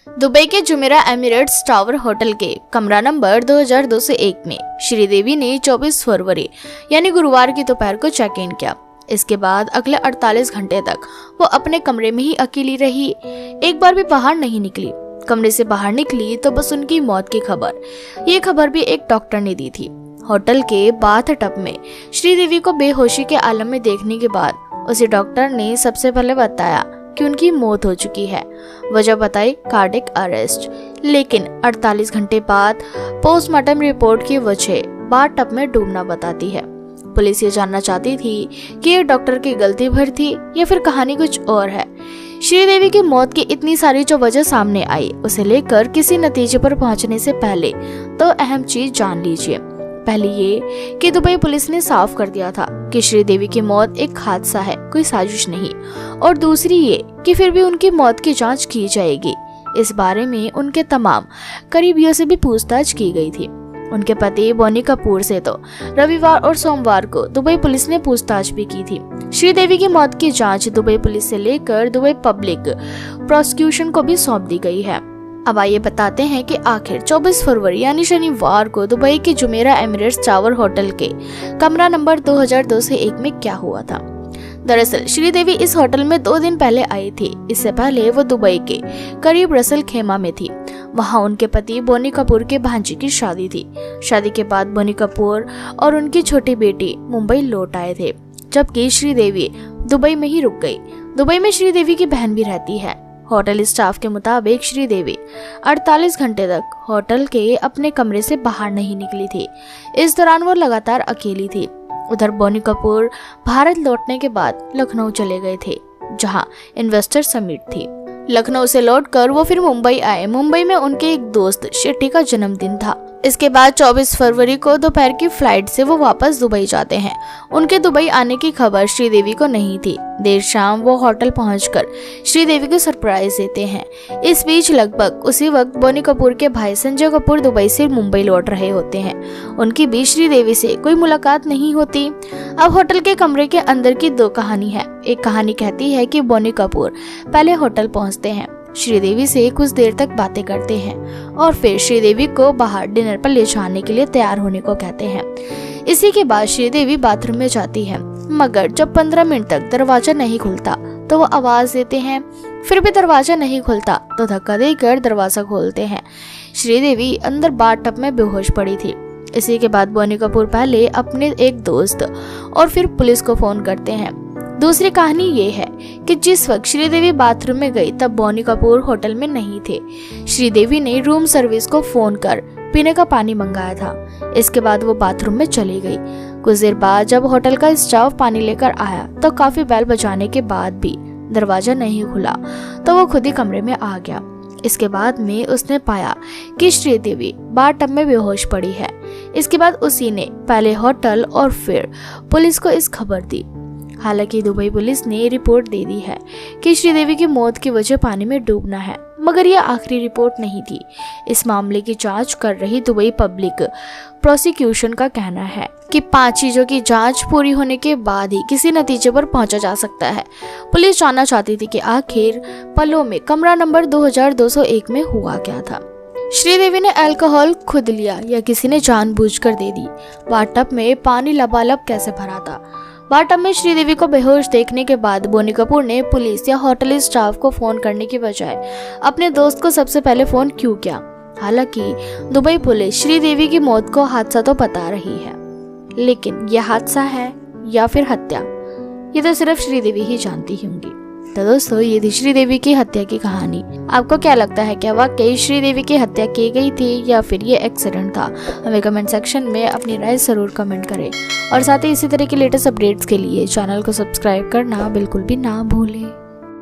Dubai के Jumeirah Emirates tower hotel के कमरा नंबर 2201 में श्रीदेवी ने 24 फरवरी यानी गुरुवार की दोपहर को चेक इन किया। इसके बाद अगले 48 घंटे तक वो अपने कमरे में ही अकेली रही, एक बार भी बाहर नहीं निकली। कमरे से बाहर निकली तो बस उनकी मौत की खबर। ये खबर भी एक डॉक्टर ने दी थी। होटल के बाथ टब में श्रीदेवी को बेहोशी के आलम में देखने के बाद उसे डॉक्टर ने सबसे पहले बताया कि उनकी मौत हो चुकी है। वजह बताई कार्डियक अरेस्ट, लेकिन 48 घंटे बाद पोस्टमार्टम रिपोर्ट की वजह बाथ टब में डूबना बताती है। पुलिस ये जानना चाहती थी कि ये डॉक्टर की गलती भर थी या फिर कहानी कुछ और है। श्रीदेवी की मौत की इतनी सारी जो वजह सामने आई, उसे लेकर किसी नतीजे पर पहुंचने से पहले तो अहम चीज जान लीजिए। पहली ये कि दुबई पुलिस ने साफ कर दिया था कि श्रीदेवी की मौत एक हादसा है, कोई साजिश नहीं। और दूसरी ये कि फिर भी उनकी मौत की जांच की जाएगी। इस बारे में उनके तमाम करीबियों से भी पूछताछ की गई थी। उनके पति बोनी कपूर से तो रविवार और सोमवार को दुबई पुलिस ने पूछताछ भी की थी। श्रीदेवी की मौत की जांच दुबई पुलिस से लेकर दुबई पब्लिक प्रोसिक्यूशन को भी सौंप दी गई है। अब आइए बताते हैं कि आखिर 24 फरवरी यानी शनिवार को दुबई के जुमेरा एमिरेट्स टावर होटल के कमरा नंबर 2201 में क्या हुआ था। दरअसल श्रीदेवी इस होटल में 2 दिन पहले आई थी। इससे पहले वो दुबई के करीब रसल खेमा में थी। वहां उनके पति बोनी कपूर के भांजे की शादी थी। शादी के बाद बोनी कपूर और उनकी छोटी बेटी मुंबई लौट आए थे, जबकि श्रीदेवी दुबई में ही रुक गई। दुबई में श्रीदेवी की बहन भी रहती है। होटल स्टाफ के मुताबिक श्रीदेवी 48 घंटे तक होटल के अपने कमरे से बाहर नहीं निकली थी। इस दौरान वो लगातार अकेली थी। उधर बोनी कपूर भारत लौटने के बाद लखनऊ चले गए थे, जहां इन्वेस्टर समिट थी। लखनऊ से लौटकर वो फिर मुंबई आए। मुंबई में उनके एक दोस्त शेट्टी का जन्मदिन था। इसके बाद 24 फरवरी को दोपहर की फ्लाइट से वो वापस दुबई जाते हैं। उनके दुबई आने की खबर श्रीदेवी को नहीं थी। देर शाम वो होटल पहुंचकर श्रीदेवी को सरप्राइज देते हैं। इस बीच लगभग उसी वक्त बोनी कपूर के भाई संजय कपूर दुबई से मुंबई लौट रहे होते हैं। उनकी भी श्रीदेवी से कोई मुलाकात नहीं होती। अब होटल के कमरे के अंदर की 2 कहानी है। एक कहानी कहती है कि बोनी कपूर पहले होटल पहुंचते हैं, श्रीदेवी से कुछ देर तक बातें करते हैं और फिर श्रीदेवी को बाहर डिनर पर ले जाने के लिए तैयार होने को कहते हैं। इसी के बाद श्रीदेवी बाथरूम में जाती है, मगर जब 15 मिनट तक दरवाजा नहीं खुलता तो वो आवाज देते हैं। फिर भी दरवाजा नहीं खुलता तो धक्का देकर दरवाजा खोलते हैं। श्रीदेवी अंदर बाथ टब में बेहोश पड़ी थी। इसी के बाद बोनी कपूर पहले अपने एक दोस्त और फिर पुलिस को फोन करते हैं। दूसरी कहानी ये है कि जिस वक्त श्रीदेवी बाथरूम में गई तब बोनी कपूर होटल में नहीं थे। श्रीदेवी ने रूम सर्विस को फोन कर पीने का पानी मंगाया था। इसके बाद वो बाथरूम में चली गई। कुछ देर बाद जब होटल का स्टाफ पानी लेकर आया तो काफी बेल बजाने के बाद भी दरवाजा नहीं खुला तो वो खुद ही कमरे में आ गया। इसके बाद में उसने पाया कि श्रीदेवी बाथ टब में बेहोश पड़ी है। इसके बाद उसी ने पहले होटल और फिर पुलिस को इस खबर दी। हालांकि दुबई पुलिस ने रिपोर्ट दे दी है कि श्रीदेवी की मौत की वजह पानी में डूबना है, मगर यह आखिरी रिपोर्ट नहीं थी। इस मामले की जांच कर रही दुबई पब्लिक प्रोसिक्यूशन का कहना है कि 5 चीजों की जांच पूरी होने के बाद ही किसी नतीजे पर पहुंचा जा सकता है। पुलिस जानना चाहती थी कि आखिर पलों में कमरा नंबर 2201 में हुआ क्या था। श्रीदेवी ने अल्कोहल खुद लिया या किसी ने जानबूझकर दे दी? बाथ टब में पानी लबालब कैसे भरा था? बाथ टब में श्रीदेवी को बेहोश देखने के बाद बोनी कपूर ने पुलिस या होटल स्टाफ को फोन करने की बजाय अपने दोस्त को सबसे पहले फोन क्यों किया? हालांकि दुबई पुलिस श्रीदेवी की मौत को हादसा तो बता रही है, लेकिन यह हादसा है या फिर हत्या, ये तो सिर्फ श्रीदेवी ही जानती होंगी। तो दोस्तों, ये थी श्रीदेवी की हत्या की कहानी। आपको क्या लगता है, क्या वाकई श्रीदेवी की हत्या की गई थी या फिर ये एक्सीडेंट था? हमें कमेंट सेक्शन में अपनी राय जरूर कमेंट करें और साथ ही इसी तरह के लेटेस्ट अपडेट्स के लिए चैनल को सब्सक्राइब करना बिल्कुल भी ना भूलें।